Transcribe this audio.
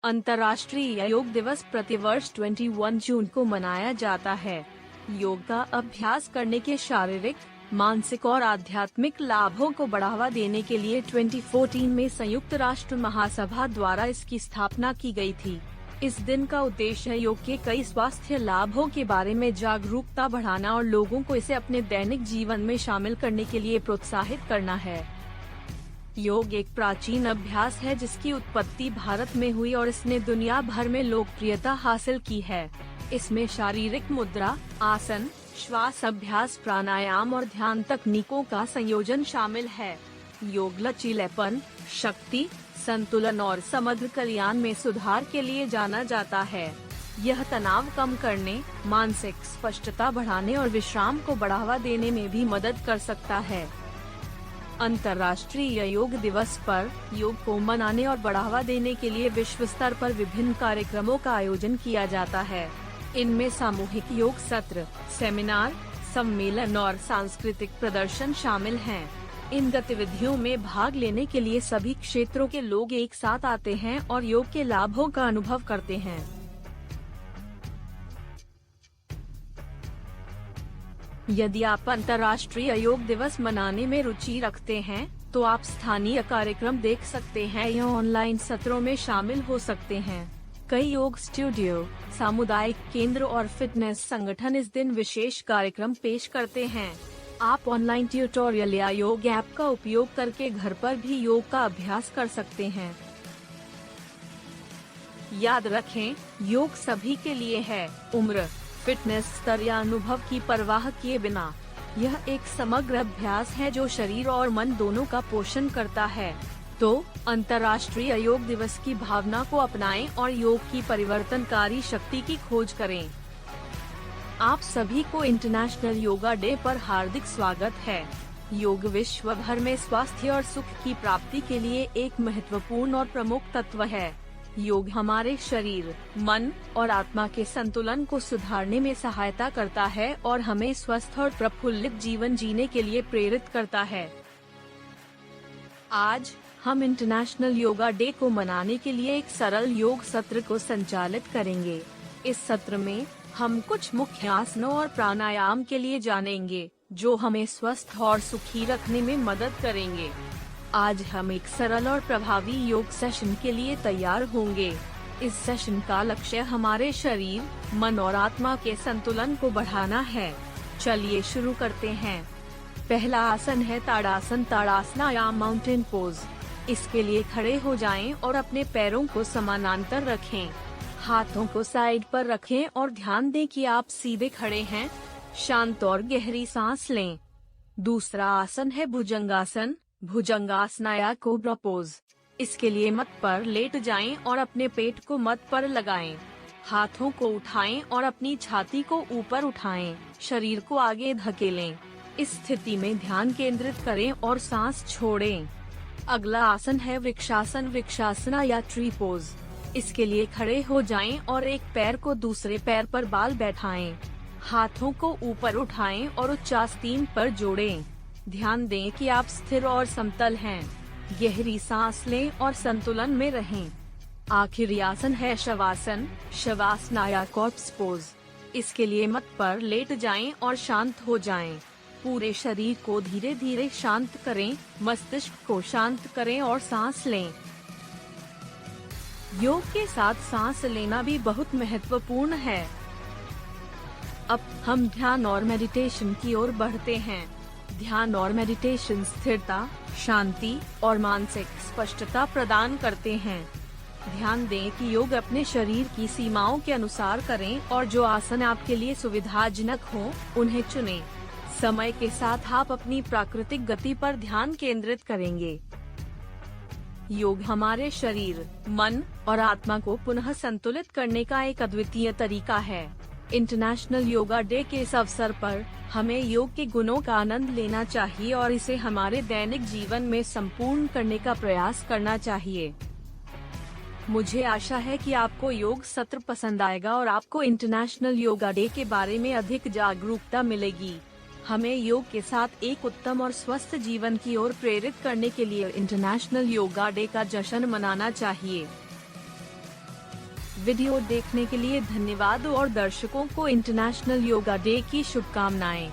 अंतर्राष्ट्रीय योग दिवस प्रतिवर्ष 21 जून को मनाया जाता है। योग का अभ्यास करने के शारीरिक, मानसिक और आध्यात्मिक लाभों को बढ़ावा देने के लिए 2014 में संयुक्त राष्ट्र महासभा द्वारा इसकी स्थापना की गई थी। इस दिन का उद्देश्य योग के कई स्वास्थ्य लाभों के बारे में जागरूकता बढ़ाना और लोगों को इसे अपने दैनिक जीवन में शामिल करने के लिए प्रोत्साहित करना है। योग एक प्राचीन अभ्यास है जिसकी उत्पत्ति भारत में हुई और इसने दुनिया भर में लोकप्रियता हासिल की है। इसमें शारीरिक मुद्रा, आसन, श्वास अभ्यास, प्राणायाम और ध्यान तकनीकों का संयोजन शामिल है। योग लचीलेपन, शक्ति, संतुलन और समग्र कल्याण में सुधार के लिए जाना जाता है। यह तनाव कम करने, मानसिक स्पष्टता बढ़ाने और विश्राम को बढ़ावा देने में भी मदद कर सकता है। अंतर्राष्ट्रीय योग दिवस पर योग को मनाने और बढ़ावा देने के लिए विश्व स्तर पर विभिन्न कार्यक्रमों का आयोजन किया जाता है। इनमें सामूहिक योग सत्र, सेमिनार, सम्मेलन और सांस्कृतिक प्रदर्शन शामिल हैं। इन गतिविधियों में भाग लेने के लिए सभी क्षेत्रों के लोग एक साथ आते हैं और योग के लाभों का अनुभव करते हैं। यदि आप अंतर्राष्ट्रीय योग दिवस मनाने में रुचि रखते हैं, तो आप स्थानीय कार्यक्रम देख सकते हैं या ऑनलाइन सत्रों में शामिल हो सकते हैं। कई योग स्टूडियो, सामुदायिक केंद्र और फिटनेस संगठन इस दिन विशेष कार्यक्रम पेश करते हैं। आप ऑनलाइन ट्यूटोरियल या योग ऐप का उपयोग करके घर पर भी योग का अभ्यास कर सकते हैं। याद रखें, योग सभी के लिए है, उम्र, फिटनेस स्तर या अनुभव की परवाह किए बिना। यह एक समग्र अभ्यास है जो शरीर और मन दोनों का पोषण करता है। तो अंतर्राष्ट्रीय योग दिवस की भावना को अपनाएं और योग की परिवर्तनकारी शक्ति की खोज करें। आप सभी को इंटरनेशनल योगा डे पर हार्दिक स्वागत है। योग विश्व भर में स्वास्थ्य और सुख की प्राप्ति के लिए एक महत्वपूर्ण और प्रमुख तत्व है। योग हमारे शरीर, मन और आत्मा के संतुलन को सुधारने में सहायता करता है और हमें स्वस्थ और प्रफुल्लित जीवन जीने के लिए प्रेरित करता है। आज हम इंटरनेशनल योगा डे को मनाने के लिए एक सरल योग सत्र को संचालित करेंगे। इस सत्र में हम कुछ मुख्य आसनों और प्राणायाम के लिए जानेंगे, जो हमें स्वस्थ और सुखी रखने में मदद करेंगे। आज हम एक सरल और प्रभावी योग सेशन के लिए तैयार होंगे। इस सेशन का लक्ष्य हमारे शरीर, मन और आत्मा के संतुलन को बढ़ाना है। चलिए शुरू करते हैं। पहला आसन है ताड़ासन, ताड़ासना या माउंटेन पोज। इसके लिए खड़े हो जाएं और अपने पैरों को समानांतर रखें। हाथों को साइड पर रखें और ध्यान दें कि आप सीधे खड़े हैं। शांत और गहरी सांस लें। दूसरा आसन है भुजंगासन, भुजंगासना या कोब्रा पोज। इसके लिए मत पर लेट जाएं और अपने पेट को मत पर लगाएं। हाथों को उठाएं और अपनी छाती को ऊपर उठाएं। शरीर को आगे धकेलें। इस स्थिति में ध्यान केंद्रित करें और सांस छोड़ें। अगला आसन है वृक्षासन, वृक्षासना या ट्री पोज। इसके लिए खड़े हो जाएं और एक पैर को दूसरे पैर पर बाल बैठाएं। हाथों को ऊपर उठाएं और उच्चास्तीन पर जोड़ें। ध्यान दें कि आप स्थिर और समतल हैं। गहरी सांस लें और संतुलन में रहें। आखिरी आसन है शवासन, शवासना या कॉर्प्स पोज। इसके लिए मत पर लेट जाएं और शांत हो जाएं। पूरे शरीर को धीरे धीरे शांत करें, मस्तिष्क को शांत करें और सांस लें। योग के साथ सांस लेना भी बहुत महत्वपूर्ण है। अब हम ध्यान और मेडिटेशन की ओर बढ़ते हैं। ध्यान और मेडिटेशन स्थिरता, शांति और मानसिक स्पष्टता प्रदान करते हैं। ध्यान दें कि योग अपने शरीर की सीमाओं के अनुसार करें और जो आसन आपके लिए सुविधाजनक हो, उन्हें चुनें। समय के साथ आप अपनी प्राकृतिक गति पर ध्यान केंद्रित करेंगे। योग हमारे शरीर, मन और आत्मा को पुनः संतुलित करने का एक अद्वितीय तरीका है। इंटरनेशनल योगा डे के इस अवसर पर हमें योग के गुणों का आनंद लेना चाहिए और इसे हमारे दैनिक जीवन में संपूर्ण करने का प्रयास करना चाहिए। मुझे आशा है कि आपको योग सत्र पसंद आएगा और आपको इंटरनेशनल योगा डे के बारे में अधिक जागरूकता मिलेगी। हमें योग के साथ एक उत्तम और स्वस्थ जीवन की ओर प्रेरित करने के लिए इंटरनेशनल योगा डे का जश्न मनाना चाहिए। वीडियो देखने के लिए धन्यवाद और दर्शकों को इंटरनेशनल योगा डे की शुभकामनाएं।